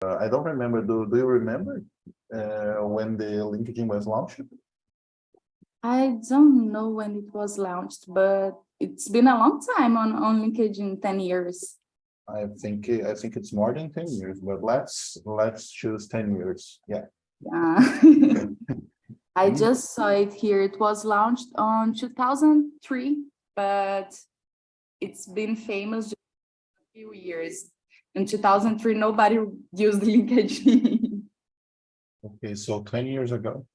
I don't remember. Do you remember when the LinkedIn was launched? I don't know when it was launched, but it's been a long time on LinkedIn, 10 years. I think it's more than 10 years, but let's choose 10 years. Yeah. I just saw it here. It was launched on 2003, but it's been famous just a few years. In 2003, nobody used LinkedIn. Okay, so 20 years ago.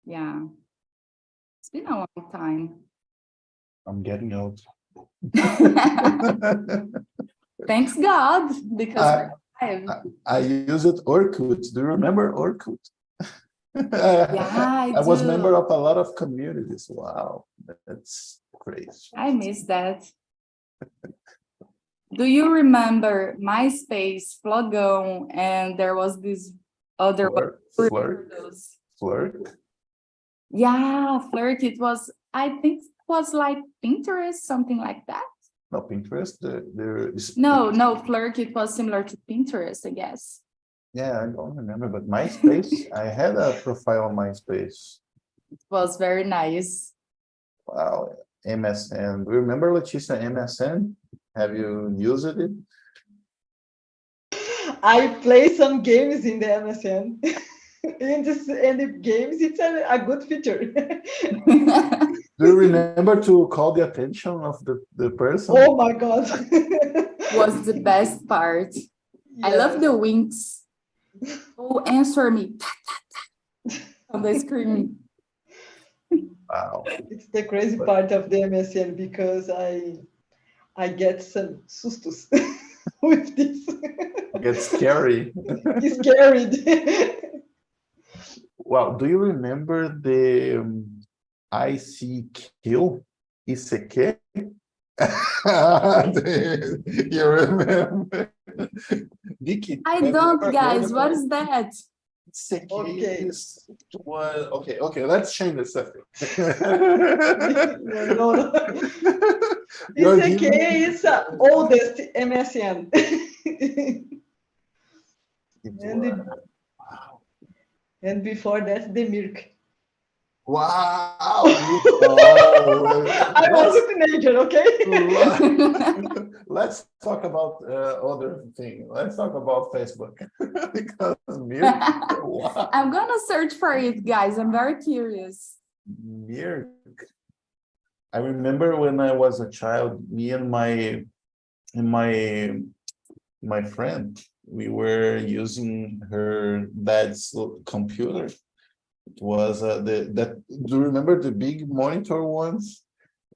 Yeah, it's been a long time. I'm getting old. Thanks God, because I use it Orkut. Do you remember Orkut? Yeah, I was do. member of a lot of communities. Wow, that's crazy. I miss that. Do you remember MySpace, Flogão, and there was this other Flirt. Yeah, Flirt. It was, I think it was like Pinterest, something like that. No, Pinterest. There is No, Flirt. It was similar to Pinterest, I guess. Yeah, I don't remember, but MySpace, I had a profile on MySpace. It was very nice. Wow, MSN. Do you remember, Leticia, MSN? Have you used it? I play some games in the MSN. in the games, it's a good feature. Do you remember to call the attention of the person? Oh my God. Was the best part. Yes. I love the winks. Oh, answer me. On the screen. Wow. It's the crazy part of the MSN because I get some sustos with this. Get scary. It's scary. Wow, do you remember the ICQ? ICQ? You remember? Vicky, I don't, guys. What is that? Okay. Okay, let's change the subject. No. ICQ is oldest MSN. And before that, the Mirk. Wow! I was a teenager, okay? Let's talk about other thing. Let's talk about Facebook. Because Mirk, wow. I'm gonna search for it, guys. I'm very curious. Mirk. I remember when I was a child, me and my friend, we were using her dad's computer. It was do you remember the big monitor ones?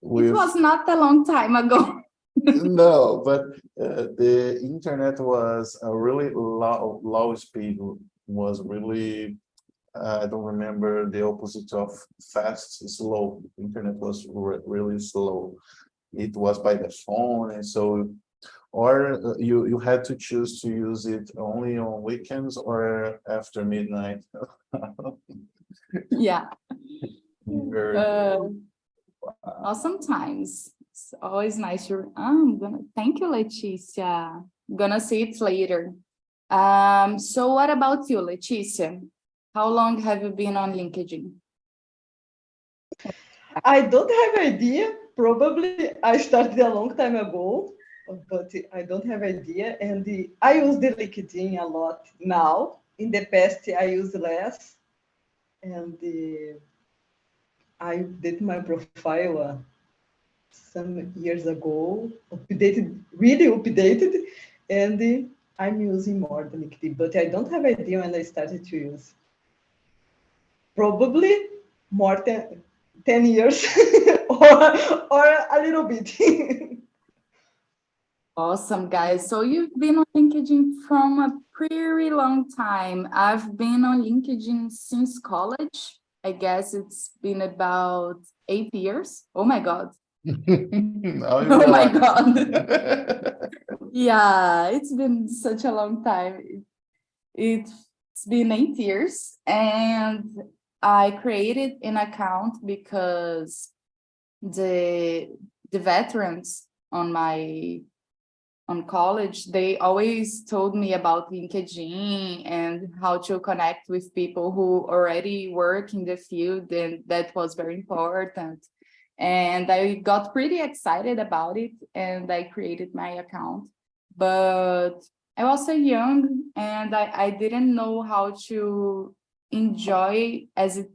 It was not a long time ago. No, but the internet was a really low speed. Was really I don't remember the opposite of fast. Slow. Internet was really slow. It was by the phone, and so. Or you had to choose to use it only on weekends or after midnight. Yeah. Sometimes it's always nice to. Thank you, Leticia. I'm gonna see it later. So what about you, Leticia? How long have you been on LinkedIn? I don't have idea. Probably I started a long time ago, but I don't have idea. And I use the LinkedIn a lot now. In the past, I used less. And I updated my profile some years ago, really updated, and I'm using more than LinkedIn, but I don't have idea when I started to use. Probably more than 10 years or a little bit. Awesome, guys. So you've been on LinkedIn from a pretty long time. I've been on LinkedIn since college. I guess it's been about 8 years. Oh my God. Oh my God. Yeah, it's been such a long time. It's been 8 years, and I created an account because the veterans on my on college, they always told me about LinkedIn and how to connect with people who already work in the field, and that was very important. And I got pretty excited about it, and I created my account. But I was so young, and I didn't know how to enjoy as it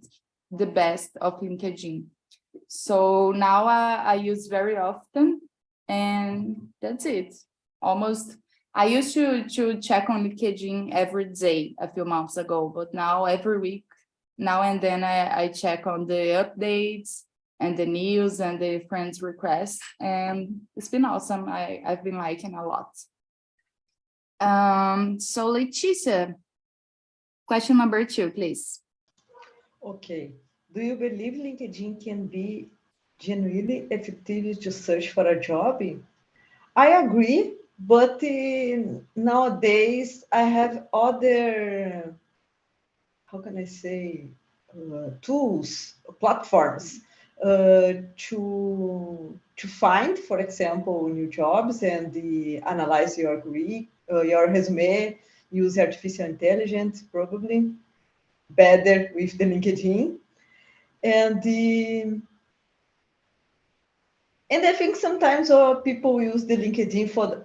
the best of LinkedIn. So now I use very often, and that's it. Almost, I used to check on LinkedIn every day a few months ago, but now every week, now and then I check on the updates and the news and the friends requests, and it's been awesome. I've been liking a lot. So Leticia, question number 2, please. Okay. Do you believe LinkedIn can be genuinely effective to search for a job? I agree, but nowadays I have other, how can I say, tools, platforms to find, for example, new jobs and analyze your resume, use artificial intelligence, probably better with the LinkedIn. And I think sometimes people use the LinkedIn for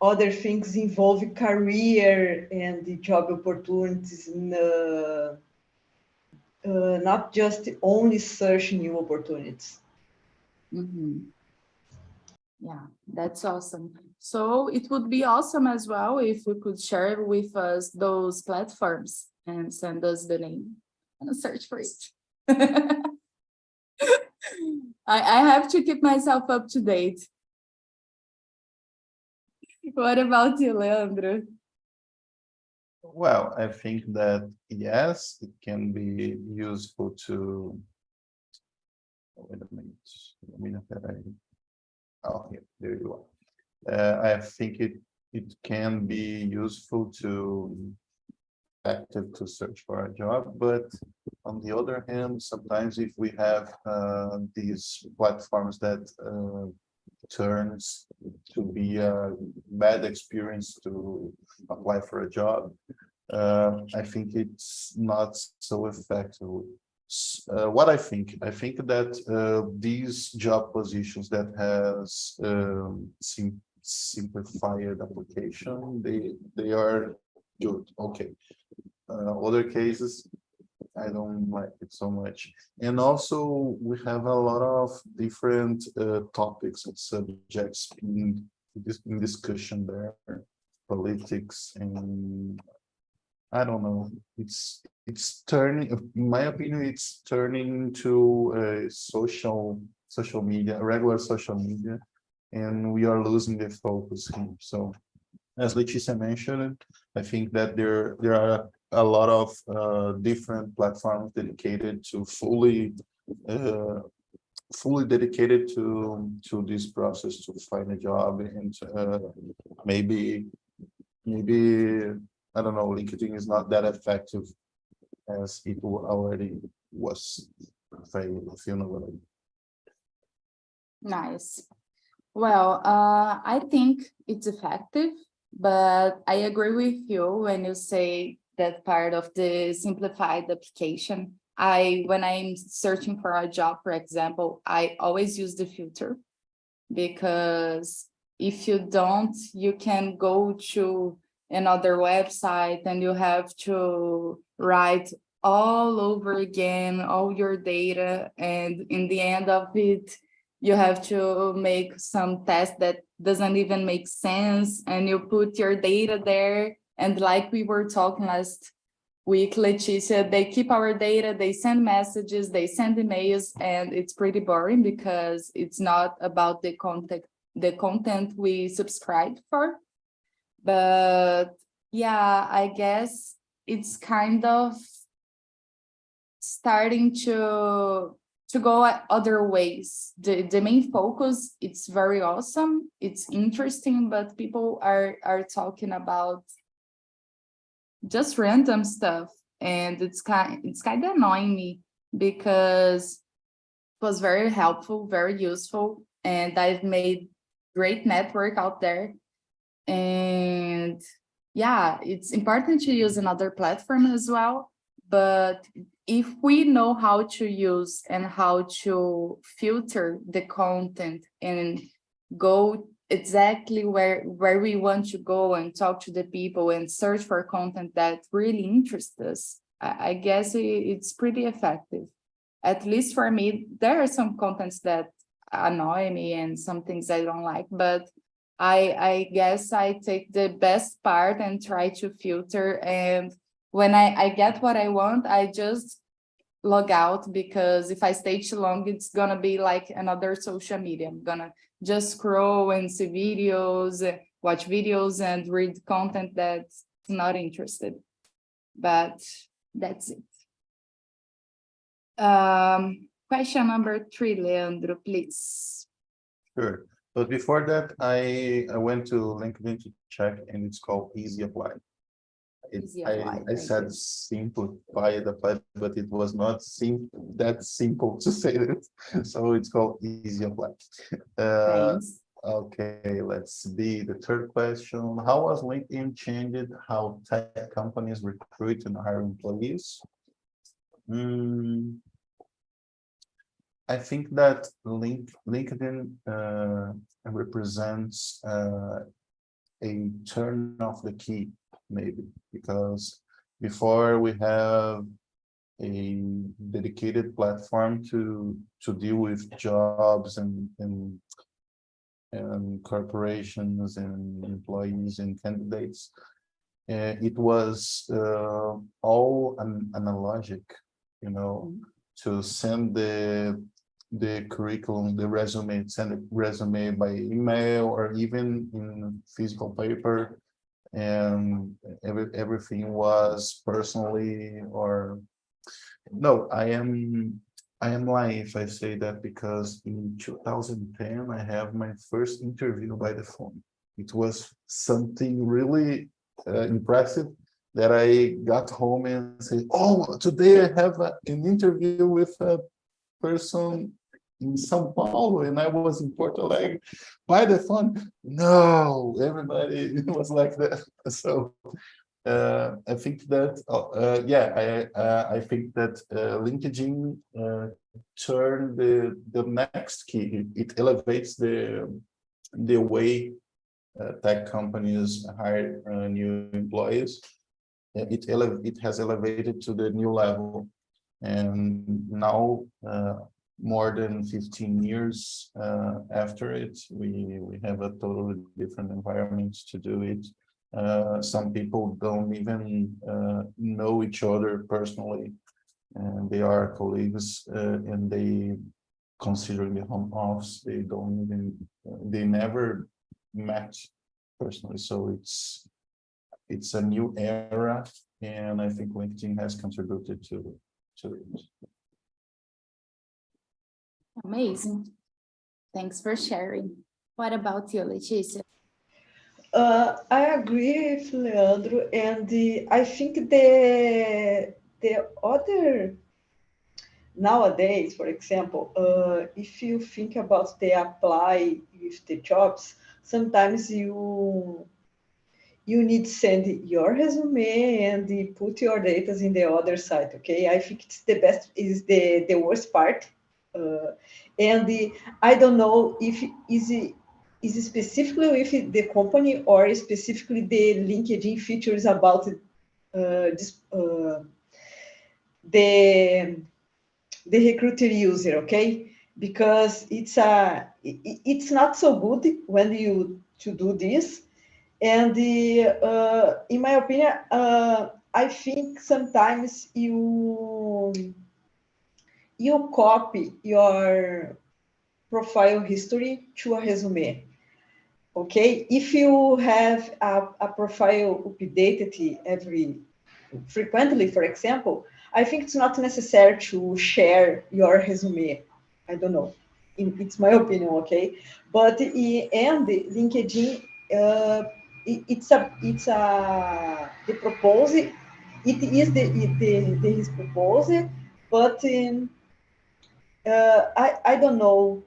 other things involving career and the job opportunities, not just only search new opportunities. Mm-hmm. Yeah, that's awesome. So it would be awesome as well if you could share with us those platforms and send us the name and search for it. I have to keep myself up to date. What about you, Leandro? Well, I think that yes, it can be useful to. Wait a minute. Oh, here, there you are. I think it can be useful to active to search for a job, but on the other hand, sometimes if we have these platforms that turns to be a bad experience to apply for a job, I think it's not so effective. What I think that these job positions that has simplified application, they are good. Okay. Other cases, I don't like it so much. And also, we have a lot of different topics and subjects in discussion there, politics, and I don't know. It's turning, in my opinion, it's turning to social media, regular social media, and we are losing the focus here. So, as Leticia mentioned, I think that there are a lot of different platforms dedicated to fully dedicated to this process to find a job, and maybe I don't know, LinkedIn is not that effective as it already was. If you know what I mean. Nice. Well, I think it's effective, but I agree with you when you say that part of the simplified application. When I'm searching for a job, for example, I always use the filter, because if you don't, you can go to another website and you have to write all over again all your data, and in the end of it you have to make some test that doesn't even make sense, and you put your data there, and like we were talking last week, Leticia, they keep our data, they send messages, they send emails, and it's pretty boring because it's not about the content we subscribe for. But yeah, I guess it's kind of starting to go at other ways. The main focus, it's very awesome, it's interesting, but people are talking about just random stuff, and it's kind of annoying me, because it was very helpful, very useful, and I've made great network out there. And yeah, it's important to use another platform as well. But if we know how to use and how to filter the content and go exactly where we want to go and talk to the people and search for content that really interests us, I guess it's pretty effective. At least for me, there are some contents that annoy me and some things I don't like, but I guess I take the best part and try to filter. And when I get what I want, I just log out, because if I stay too long, it's gonna be like another social media. I'm gonna just scroll and see videos, watch videos and read content that's not interested. But that's it. Question number 3, Leandro, please. Sure. But before that, I went to LinkedIn to check, and it's called Easy Apply. Easy Apply, I said you. simplify the apply, but it was not that simple to say it. So it's called Easy Apply. Thanks. Okay, let's see. The third question: how has LinkedIn changed how tech companies recruit and hire employees? I think that LinkedIn represents a turn of the key, maybe, because before we have a dedicated platform to deal with jobs and corporations and employees and candidates. It was all analogic, to send the curriculum, the resume, send a resume by email or even in physical paper, and everything was personally. Or no, I am lying if I say that, because in 2010 I have my first interview by the phone. It was something really impressive, that I got home and said, "Oh, today I have an interview with a person in São Paulo," and I was in Porto Alegre by the phone. No, everybody was like that. So I think that I think that LinkedIn turned the next key. It elevates the way tech companies hire new employees. It has elevated to the new level, and now more than 15 years after it, we have a totally different environment to do it. Some people don't even know each other personally, and they are colleagues, and they, considering the home office, they never met personally. So it's a new era, and I think LinkedIn has contributed to it. Amazing. Thanks for sharing. What about you, Leticia? I agree with Leandro, and I think the other nowadays, for example, if you think about the apply with the jobs, sometimes you need to send your resume and put your data in the other side. Okay, I think it's the best, is the worst part, and I don't know if is specifically with the company or specifically the LinkedIn features about the recruiter user, okay? Because it's not so good when you to do this, and in my opinion, I think sometimes you copy your profile history to a resume. Okay, if you have a profile updated frequently, for example, I think it's not necessary to share your resume. I don't know. It's my opinion, okay? But and LinkedIn, it's the proposal. It is the his proposal, but I don't know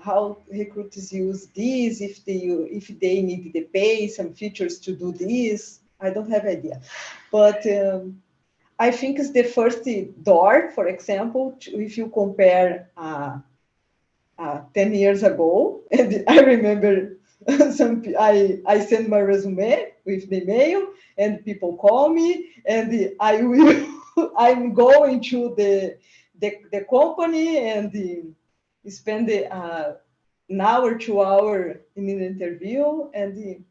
how recruiters use this, if they need to pay some features to do this. I don't have idea, but I think it's the first door. For example, if you compare 10 years ago, and I remember I send my resume with the mail, and people call me, and I'm going to the company and spend an hour, 2 hours in an interview, and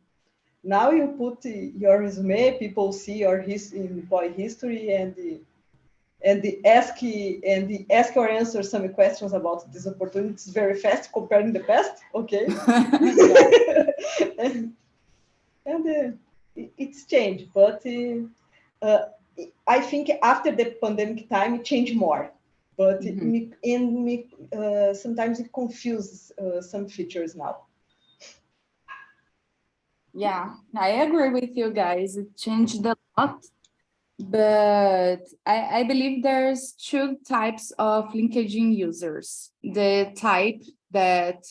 now you put your resume, people see your employee history, and ask or answer some questions about this opportunity. It's very fast compared in the past. Okay. and it's changed, but I think after the pandemic time, it changed more. But sometimes it confuses some features now. Yeah, I agree with you guys. It changed a lot, but I believe there's two types of LinkedIn users. The type that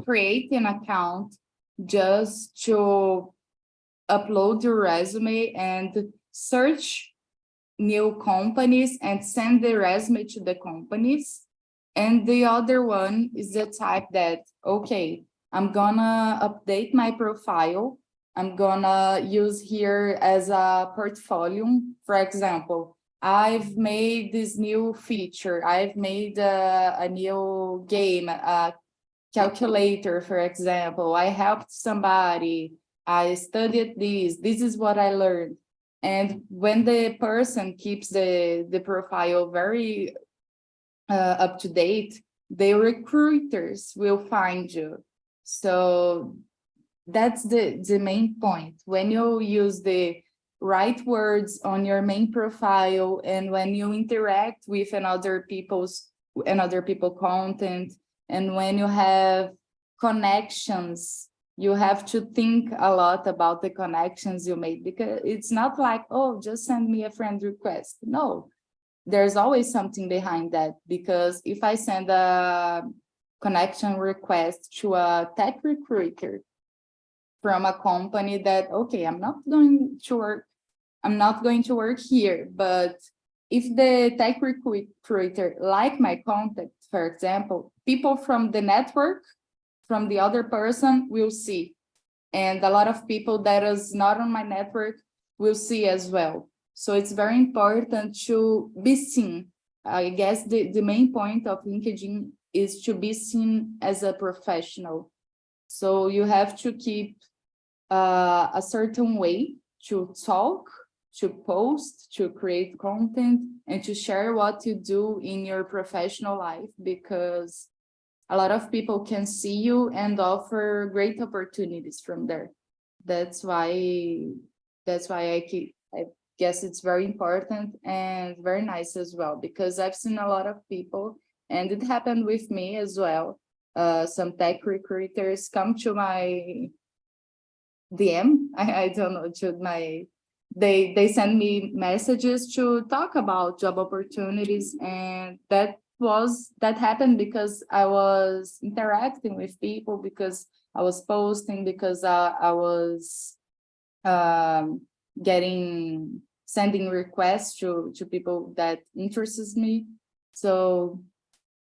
create an account just to upload your resume and search new companies and send the resume to the companies. And the other one is the type that, okay, I'm gonna update my profile. I'm gonna use here as a portfolio. For example, I've made this new feature. I've made a new game, a calculator, for example. I helped somebody. I studied this. This is what I learned. And when the person keeps the profile very up to date, the recruiters will find you. So that's the main point. When you use the right words on your main profile, and when you interact with another people content, and when you have connections, you have to think a lot about the connections you made, because it's not like, oh, just send me a friend request. No, there's always something behind that, because if I send a connection request to a tech recruiter from a company that, okay, I'm not going to work here, but if the tech recruiter like my contact, for example, people from the network, from the other person will see, and a lot of people that is not on my network will see as well. So it's very important to be seen. I guess the main point of LinkedIn is to be seen as a professional. So you have to keep a certain way to talk, to post, to create content, and to share what you do in your professional life, because a lot of people can see you and offer great opportunities from there. That's why I guess it's very important and very nice as well, because I've seen a lot of people, and it happened with me as well. Some tech recruiters come to my DM, I don't know, they send me messages to talk about job opportunities, and that happened because I was interacting with people, because I was posting, because I was sending requests to people that interests me. So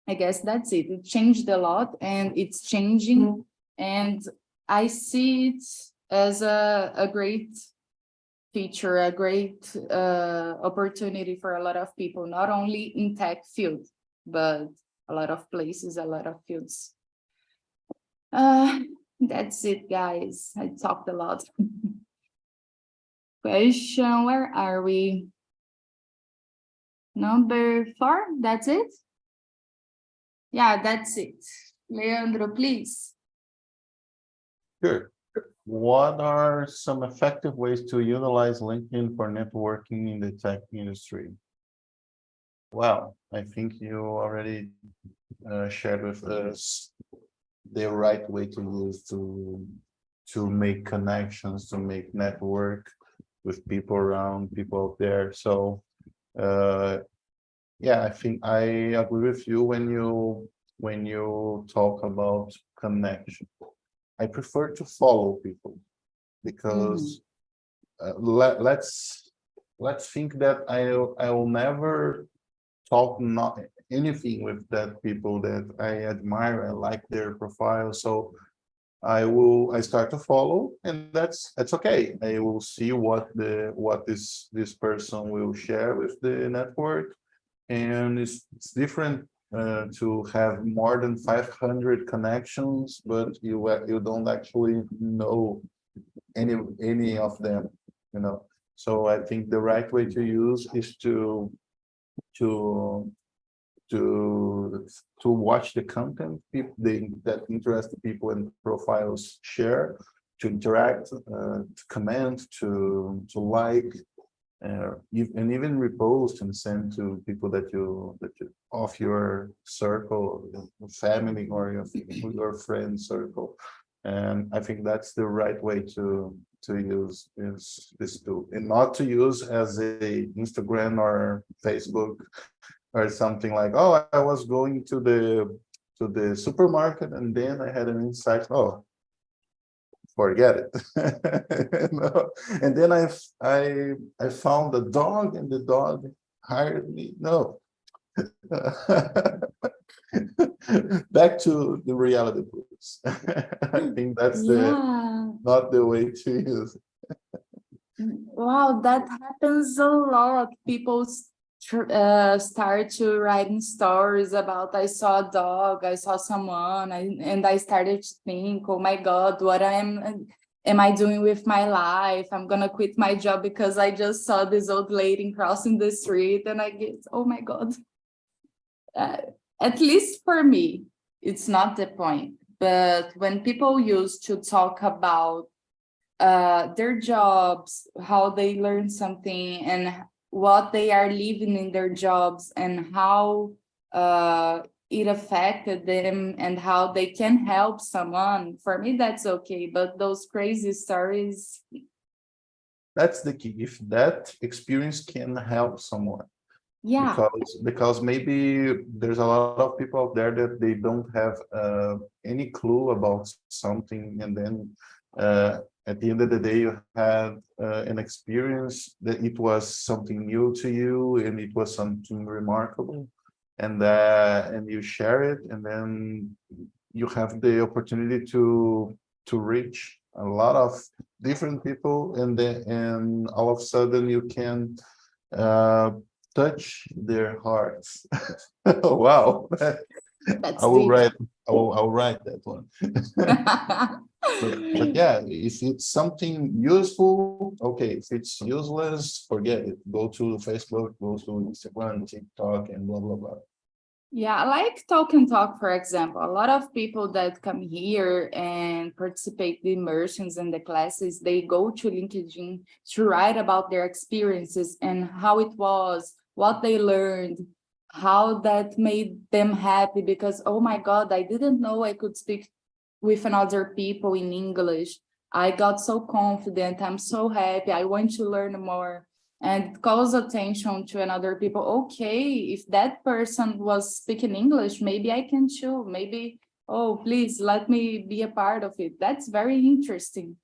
I guess that's it. It changed a lot, and it's changing, and I see it as a great feature, a great opportunity for a lot of people, not only in tech field, but a lot of places, a lot of fields. That's it, guys. I talked a lot. Question, where are we? Number 4, that's it? Yeah, that's it. Leandro, please. Sure. What are some effective ways to utilize LinkedIn for networking in the tech industry? Well, I think you already shared with us the right way to use to make connections, to make network with people around, people out there. So yeah, I think I agree with you when you when you talk about connection. I prefer to follow people because let's think that I will never talk not anything with that people that I admire. I like their profile, so I start to follow, and that's okay. I will see what this person will share with the network, and it's different to have more than 500 connections, but you don't actually know any of them, you know. So I think the right way to use is to watch the content that interested people and profiles share, to interact, to comment, to like, and even repost and send to people that you of your circle, your family, or your friend circle. And I think that's the right way to use this tool, and not to use as a Instagram or Facebook or something like, oh, I was going to the supermarket and then I had an insight. Oh, forget it. No. And then I found a dog and the dog hired me. No. Back to the reality, please. I think that's not the way to use it. Wow, that happens a lot. People start to writing stories about, I saw a dog, I saw someone, and I started to think, oh my God, what am I doing with my life? I'm gonna quit my job because I just saw this old lady crossing the street, and I get, oh my God. At least for me, it's not the point. But when people used to talk about their jobs, how they learn something, and what they are living in their jobs, and how it affected them, and how they can help someone, for me, that's okay. But those crazy stories... That's the key. If that experience can help someone. Yeah. Because maybe there's a lot of people out there that they don't have any clue about something, and then at the end of the day, you had an experience that it was something new to you, and it was something remarkable, and you share it, and then you have the opportunity to reach a lot of different people, and all of a sudden you can touch their hearts. Wow. That's I'll deep. write that one. But yeah, if it's something useful, okay. If it's useless, forget it. Go to Facebook, go to Instagram, TikTok, and blah blah blah. Yeah, like TALKNTALK, for example. A lot of people that come here and participate in the immersions and the classes, they go to LinkedIn to write about their experiences and how it was, what they learned, how that made them happy, because, oh my God, I didn't know I could speak with another people in English. I got so confident. I'm so happy. I want to learn more. And it calls attention to another people. Okay, if that person was speaking English, maybe I can too. Maybe, oh, please let me be a part of it. That's very interesting.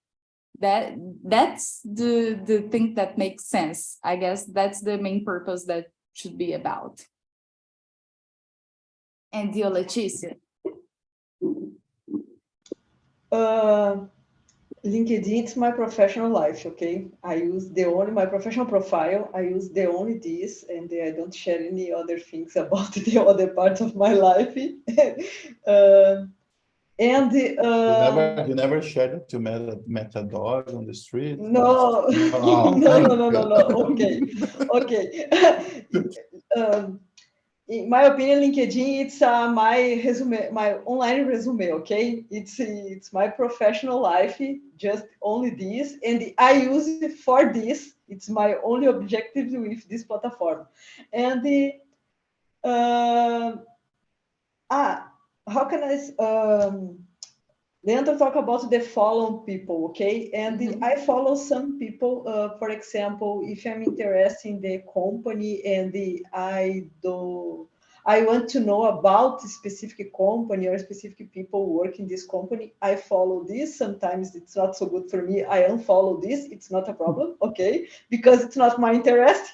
That's the thing that makes sense. I guess that's the main purpose that should be about. And you, Leticia? LinkedIn, it's my professional life, okay? I use my professional profile, I use only this, and I don't share any other things about the other parts of my life. You never shared it to met a dog on the street? No, Oh, no. Okay. In my opinion, LinkedIn, it's my online resume, okay? It's my professional life, just only this, and I use it for this. It's my only objective with this platform. And how can I Leandro talk about the follow people, okay? And I follow some people, for example, if I'm interested in the company and I want to know about a specific company or specific people work in this company. I follow this. Sometimes it's not so good for me. I unfollow this. It's not a problem, okay, because it's not my interest.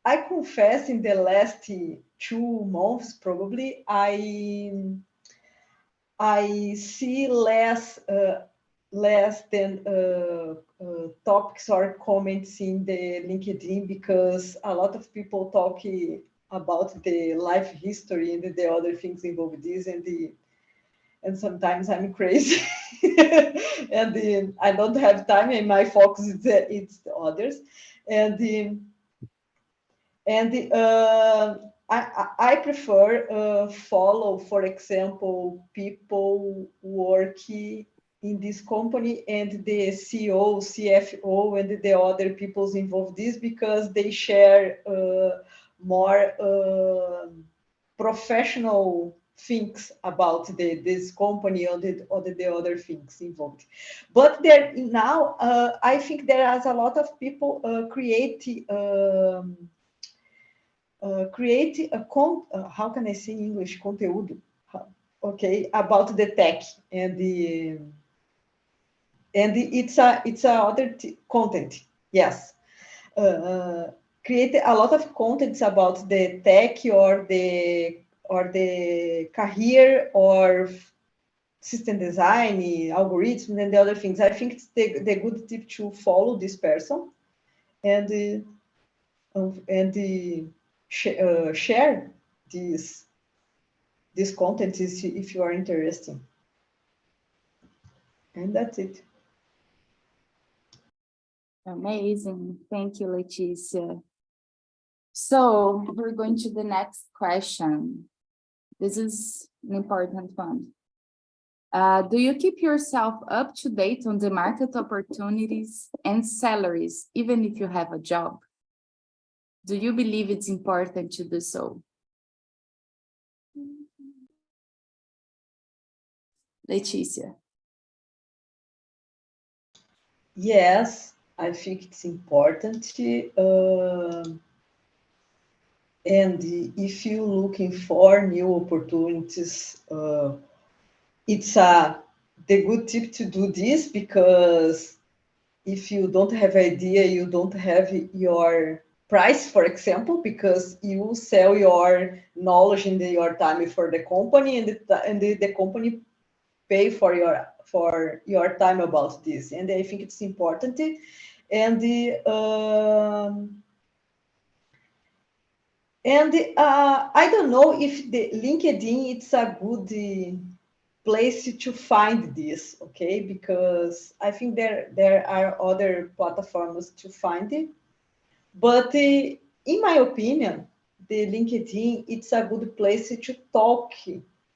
I confess in the last 2 months, probably, I see less than topics or comments in the LinkedIn, because a lot of people talk about the life history and the other things involved this, and sometimes I'm crazy and I don't have time, and my focus is it's the others, and I prefer follow, for example, people working in this company and the CEO, CFO, and the other peoples involved this, because they share more professional things about this company or the other things involved. But there now, I think there is a lot of people create a how can I say in English, conteúdo, okay, about the tech and it's a other content, yes. Create a lot of contents about the tech or the career or system design, algorithms, and the other things. I think it's the good tip to follow this person and share this content if you are interested. And that's it. Amazing. Thank you, Leticia. So we're going to the next question. This is an important one. Do you keep yourself up to date on the market opportunities and salaries, even if you have a job? Do you believe it's important to do so? Leticia. Yes, I think it's important. And if you're looking for new opportunities, it's the good tip to do this, because if you don't have idea, you don't have your price, for example, because you sell your knowledge and your time for the company, and the company pay for your time about this. And I think it's important. And I don't know if the LinkedIn it's a good place to find this, okay? Because I think there are other platforms to find it. But in my opinion, the LinkedIn it's a good place to talk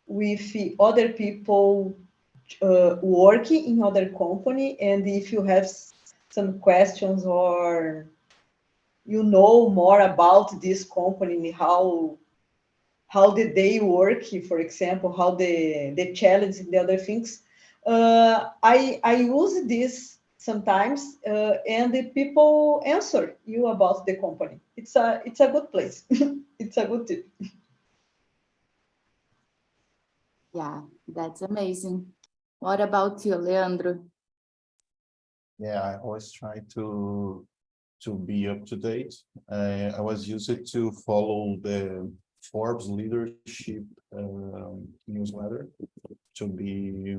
with other people working in other company, and if you have some questions or you know more about this company, how they work, for example, how the challenge and the other things. I use this sometimes, and the people answer you about the company. It's a good place. It's a good tip. Yeah, that's amazing. What about you, Leandro? Yeah, I always try to be up to date. I was used to follow the Forbes leadership newsletter to be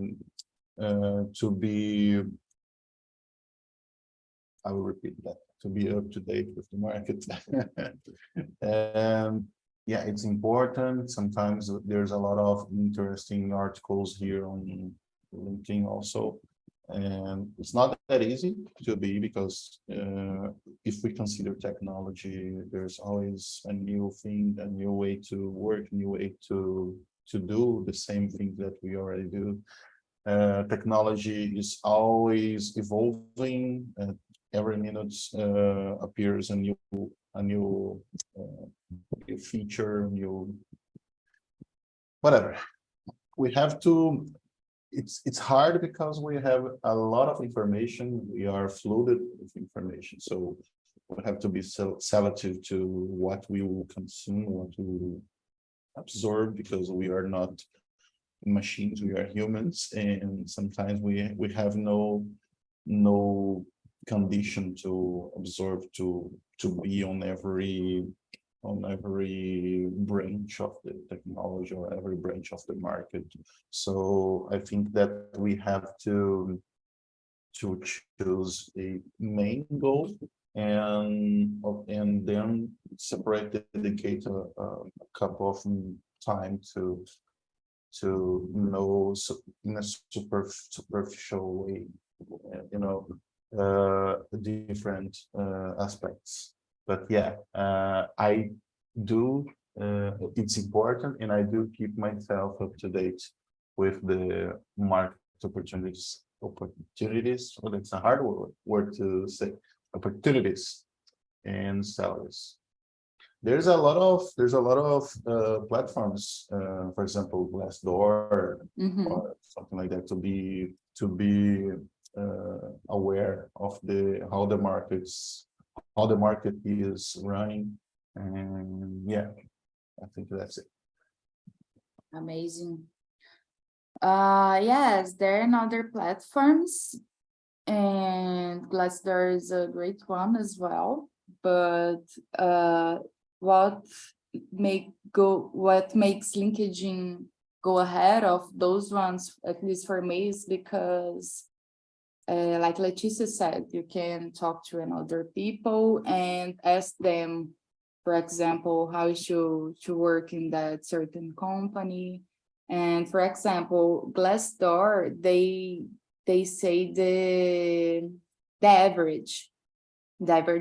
I will repeat that, to be up to date with the market. And yeah, it's important. Sometimes there's a lot of interesting articles here on LinkedIn also. And it's not that easy to be, because if we consider technology, there's always a new thing, a new way to work, new way to do the same thing that we already do. Technology is always evolving. Every minute appears a new feature, new whatever. We have to it's hard because we have a lot of information. We are flooded with information, so we have to be selective to what we will consume, what we will absorb, because we are not machines, we are humans, and sometimes we have no condition to absorb, to be on every branch of the technology or every branch of the market. So I think that we have to choose a main goal, and then separate, dedicate a couple of time to know, in a superficial way, different aspects. But yeah, I do, it's important, and I do keep myself up to date with the market opportunities. Well, that's a hard word to say. Opportunities and salaries. There's a lot of platforms, for example, Glassdoor, or something like that, to be aware of how the market is running. And yeah, I think that's it. Amazing. Yes, there are other platforms, and Glassdoor is a great one as well. But what makes LinkedIn go ahead of those ones, at least for me, is because, like Leticia said, you can talk to another people and ask them, for example, how to work in that certain company. And for example, Glassdoor, they say the average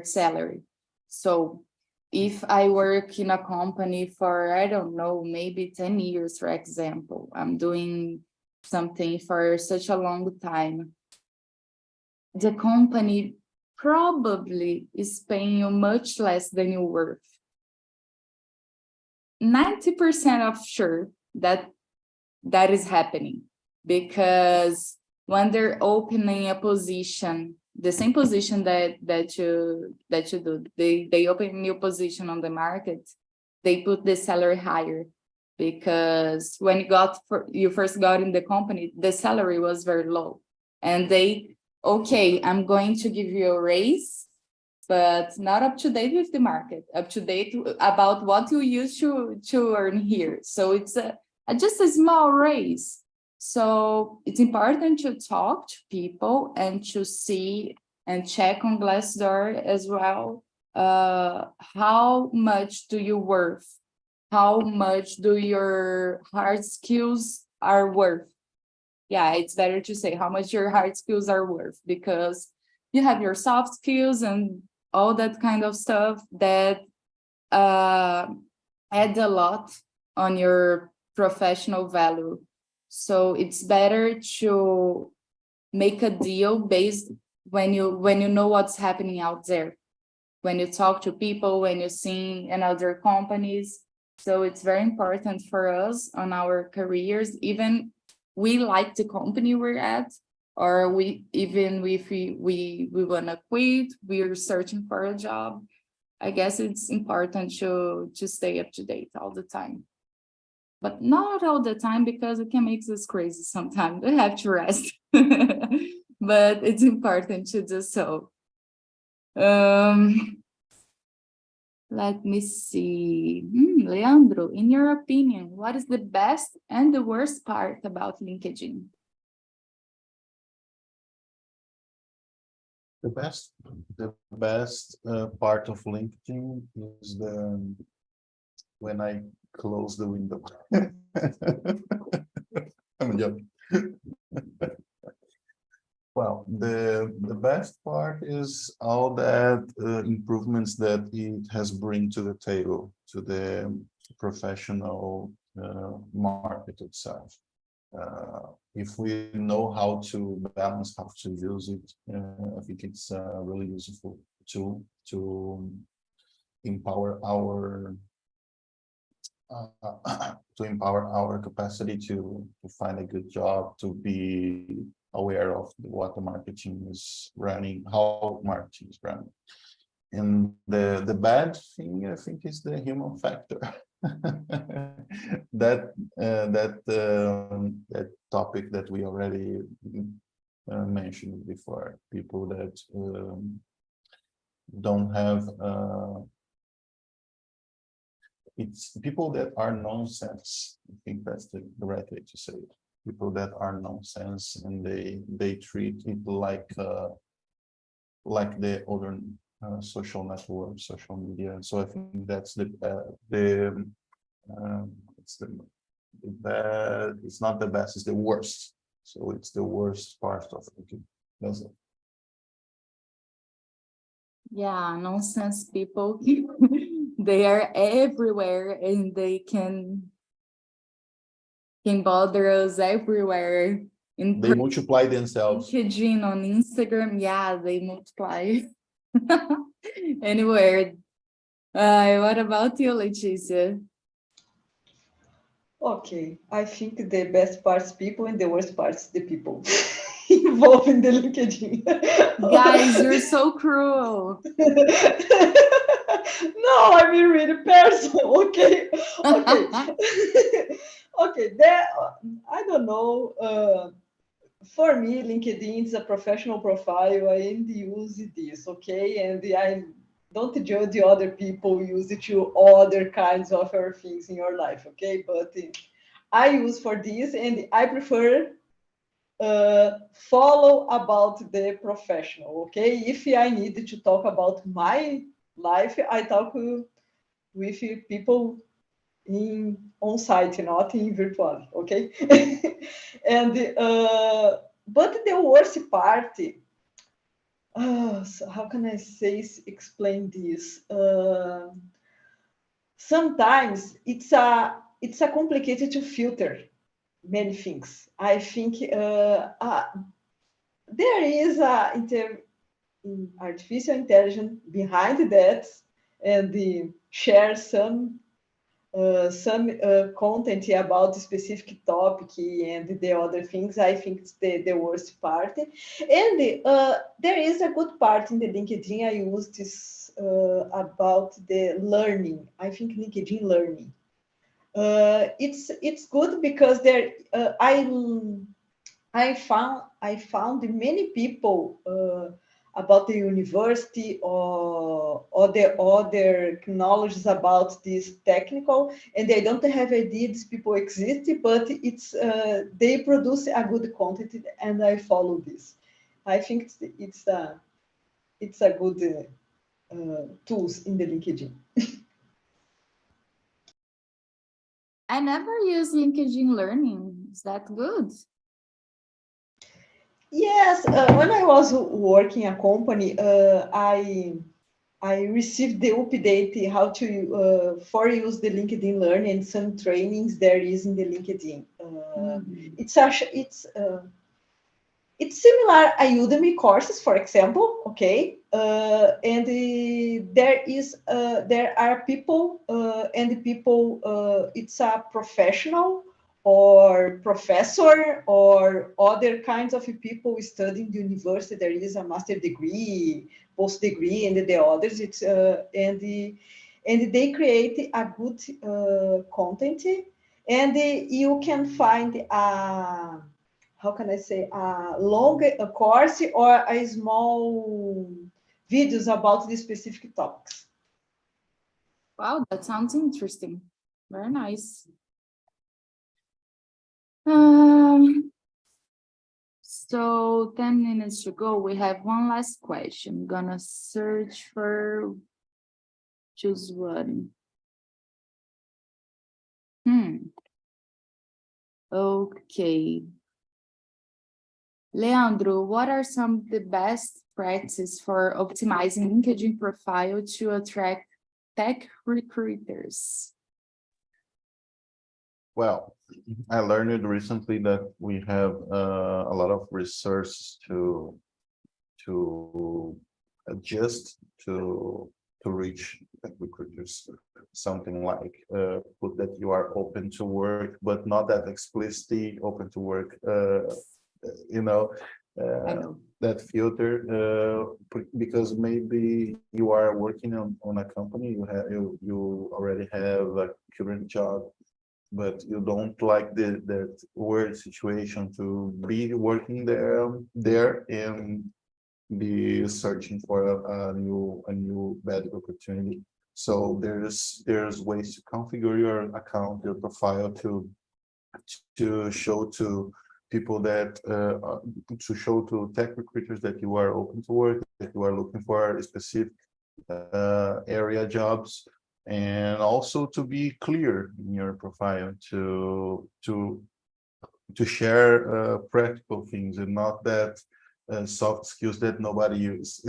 salary. So if I work in a company for, I don't know, maybe 10 years, for example, I'm doing something for such a long time, the company probably is paying you much less than you're worth. 90% of sure that is happening, because when they're opening a position, the same position that you do, they open a new position on the market, they put the salary higher, because when you first got in the company, the salary was very low, and okay, I'm going to give you a raise, but not up to date with the market, up to date about what you used to earn here. So it's just a small raise. So it's important to talk to people and to see and check on Glassdoor as well. How much do you worth? How much do your hard skills are worth? Yeah, it's better to say how much your hard skills are worth, because you have your soft skills and all that kind of stuff that add a lot on your professional value. So it's better to make a deal based when you know what's happening out there, when you talk to people, when you see in other companies. So it's very important for us on our careers, even we like the company we're at, or even if we want to quit, we're searching for a job. I guess it's important to stay up to date all the time. But not all the time, because it can make us crazy sometimes. We have to rest. But it's important to do so. Let me see. Leandro, in your opinion, what is the best and the worst part about LinkedIn? The best part of LinkedIn is when I close the window. I'm joking. Well, the best part is all that improvements that it has bring to the table, to the professional market itself. If we know how to balance, how to use it, I think it's a really useful tool to empower to empower our capacity to find a good job, to be aware of what the marketing is running, how marketing is running. And the bad thing, I think, is the human factor. That topic that we already mentioned before. People that don't have. It's people that are nonsense. I think that's the right way to say it. People that are nonsense, and they treat it like the other social networks, social media. So I think that's it's the bad. It's not the best. It's the worst. So it's the worst part of it. That's it. Yeah, nonsense people. They are everywhere, and they can bother us everywhere. They multiply themselves. LinkedIn, on Instagram, yeah, they multiply anywhere. What about you, Leticia? Okay, I think the best parts people and the worst parts the people involved in the LinkedIn. Guys, you're so cruel. No, I mean really personal. Okay, okay. There, I don't know. For me, LinkedIn is a professional profile. I use this, okay, and I don't judge the other people use it to other kinds of other things in your life, okay? But I use for this, and I prefer follow about the professional, okay? If I need to talk about my life, I talk with people on site, not in virtual, okay? And but the worst part, so how can I explain this? Sometimes it's a complicated to filter many things. I think there is artificial intelligence behind that, and share some content about a specific topic and the other things. I think it's the worst part. And there is a good part in the LinkedIn. I use this about the learning. I think LinkedIn learning. It's good because there I found many people about the university or the other knowledge about this technical, and they don't have idea these people exist, but it's they produce a good content, and I follow this. I think it's a good tools in the LinkedIn. I never use LinkedIn Learning. Is that good? Yes, when I was working a company, I received the update how to for use the LinkedIn Learn, and some trainings there is in the LinkedIn. It's similar a Udemy courses, for example. Okay, and there are people and people. It's a professional or professor or other kinds of people studying the university. There is a master degree, post degree, and the others. It's and they create a good content, and you can find a, how can I say, a long course or a small videos about the specific topics. Wow, that sounds interesting. Very nice. So 10 minutes to go. We have one last question. I'm gonna search for, choose one. Okay. Leandro, what are some of the best practices for optimizing LinkedIn profile to attract tech recruiters? Well, I learned recently that we have a lot of research to adjust to reach tech recruiters, something like put that you are open to work, but not that explicitly open to work. You know, I know. that filter, because maybe you are working on a company, you already have a current job, but you don't like that weird situation to be working there and be searching for a new better opportunity. So there's ways to configure your account, your profile to show to people that to show to tech recruiters that you are open to work, that you are looking for specific area jobs, and also to be clear in your profile to share practical things and not that soft skills that nobody uses.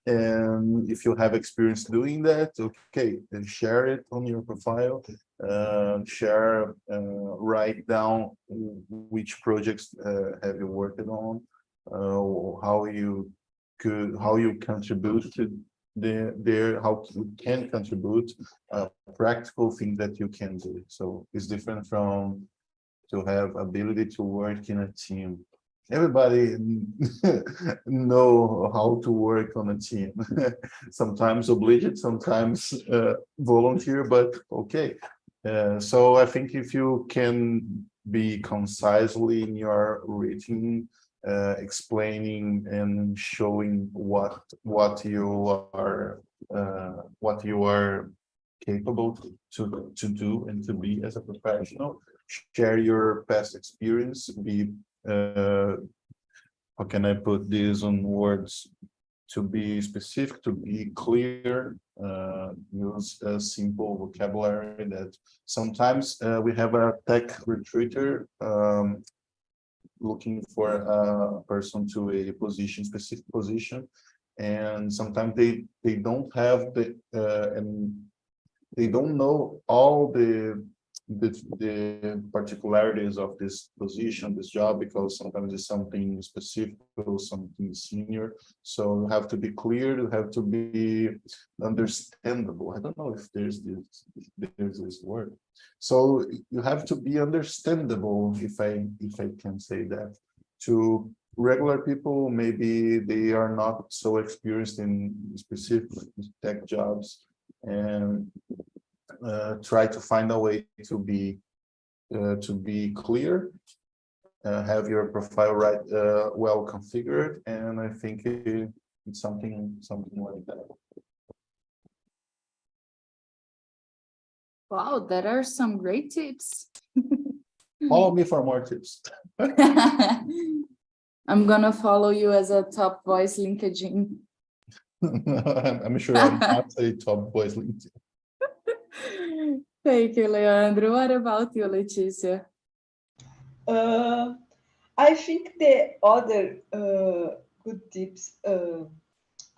And if you have experience doing that, okay, then share it on your profile. Write down which projects have you worked on, how you contribute to how you can contribute, practical thing that you can do. So it's different from to have ability to work in a team. Everybody know how to work on a team. Sometimes obliged, sometimes volunteer, but okay. So I think if you can be concisely in your writing, explaining and showing what you are capable to do and to be as a professional, share your past experience, be how can I put this on words, to be specific, to be clear, use a simple vocabulary that sometimes we have a tech recruiter looking for a person to a position, specific position, and sometimes they don't have and they don't know all the particularities of this position, this job, because sometimes it's something specific or something senior. So you have to be clear, you have to be understandable. I don't know if there's this word. So you have to be understandable, if I can say that, to regular people. Maybe they are not so experienced in specific tech jobs, and try to find a way to be clear, have your profile well configured, and I think it's something like that. Wow, that are some great tips. Follow me for more tips. I'm gonna follow you as a top voice LinkedIn. I'm sure I'm not a top voice LinkedIn. Thank you, Leandro. What about you, Leticia? I think the other good tips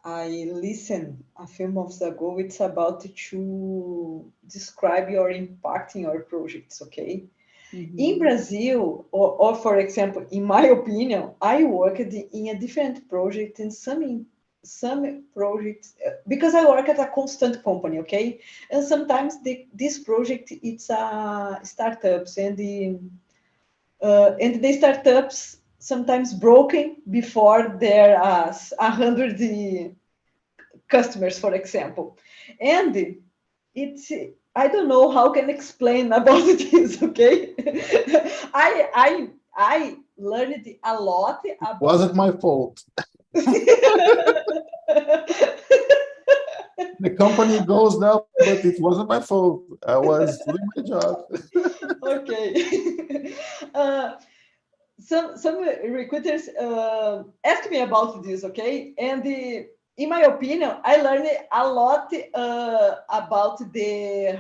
I listened a few months ago, it's about to describe your impact in your projects, okay? In Brazil, or for example, in my opinion, I worked in a different project in some projects, because I work at a constant company, okay? And sometimes this project, it's startups, and the startups sometimes broken before there are 100 customers, for example. And it's, I don't know how can explain about this, okay? I learned a lot about... Wasn't my fault. The company goes down, but it wasn't my fault. I was doing my job. Okay. Some recruiters ask me about this, okay? And in my opinion, I learned a lot about the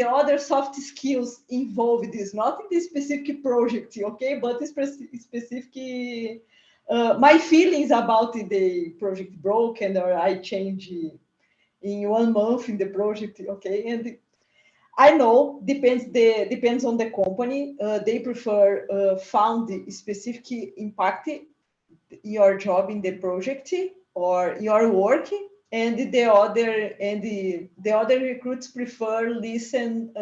other soft skills involved in this, not in this specific project, okay? But specific my feelings about the project broke, and or I change in 1 month in the project, okay? And I know depends on the company. They prefer found the specific impact in your job in the project, or your work, and the other recruits prefer listen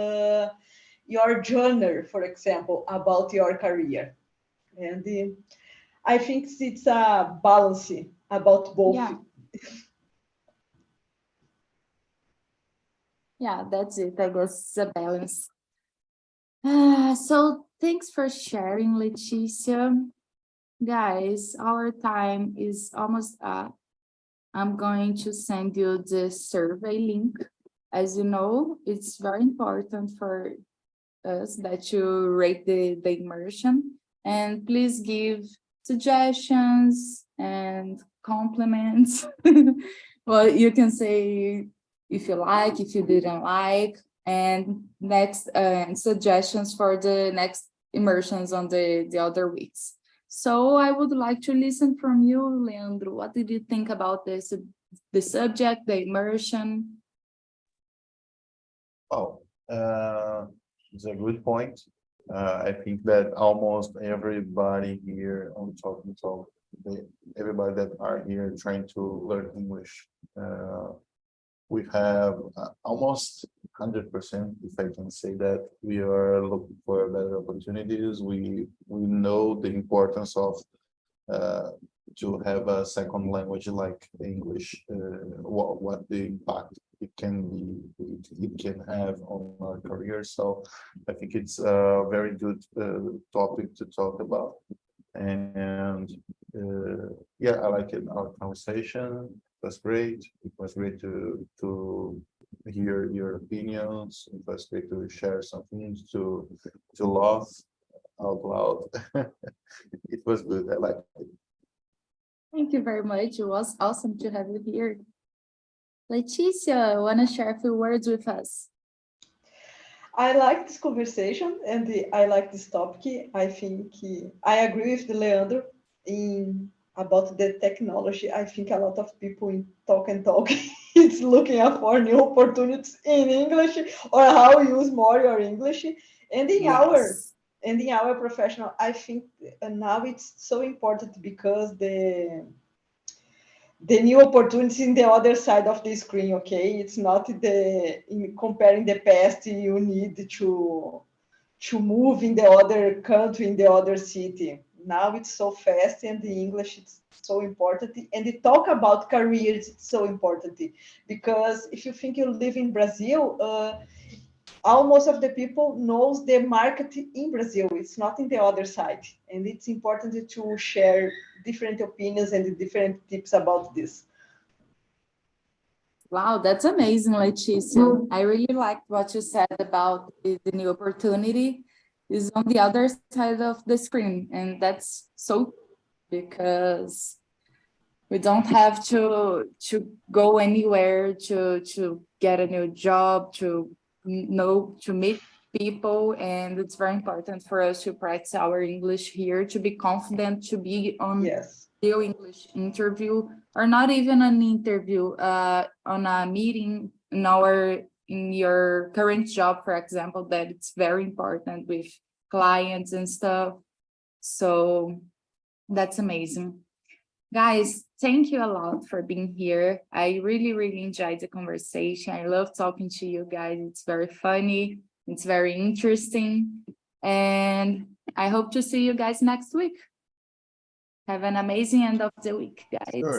your journal, for example, about your career. And I think it's a balance about both. Yeah. Yeah, that's it. I guess it's a balance. So thanks for sharing, Leticia. Guys, our time is almost up. I'm going to send you the survey link. As you know, it's very important for us that you rate the immersion, and please give suggestions and compliments. Well, you can say if you like, if you didn't like, and next suggestions for the next immersions on the other weeks. So I would like to listen from you, Leandro. What did you think about this, the subject, the immersion? Oh, it's a good point. I think that almost everybody here on Talking Talk, everybody that are here trying to learn English, we have almost 100%, if I can say that, we are looking for better opportunities. We know the importance of to have a second language like English, what the impact it can have on our career. So I think it's a very good topic to talk about. And yeah, I like it. Our conversation was great. It was great to hear your opinions. It was great to share some things, to laugh out loud. It was good. I liked it. Thank you very much. It was awesome to have you here. Leticia, want to share a few words with us? I like this conversation and I like this topic. I think I agree with Leandro about the technology. I think a lot of people in Talk and Talk is looking out for new opportunities in English or how you use more your English. And in our professional, I think now it's so important because the new opportunity in the other side of the screen, okay? It's not in comparing the past, you need to move in the other country, in the other city. Now it's so fast and the English is so important. And the talk about careers, it's so important because if you think you live in Brazil, almost of the people knows the market in Brazil. It's not in the other side. And it's important to share different opinions and different tips about this. Wow, that's amazing, Leticia. I really liked what you said about the new opportunity is on the other side of the screen. And that's so because we don't have to go anywhere to get a new job, to meet people. And it's very important for us to practice our English here, to be confident, to be on real English interview, or not even an interview, on a meeting in your current job, for example, that it's very important with clients and stuff. So that's amazing. Guys, thank you a lot for being here. I really, really enjoyed the conversation. I love talking to you guys. It's very funny. It's very interesting. And I hope to see you guys next week. Have an amazing end of the week, guys. Sure.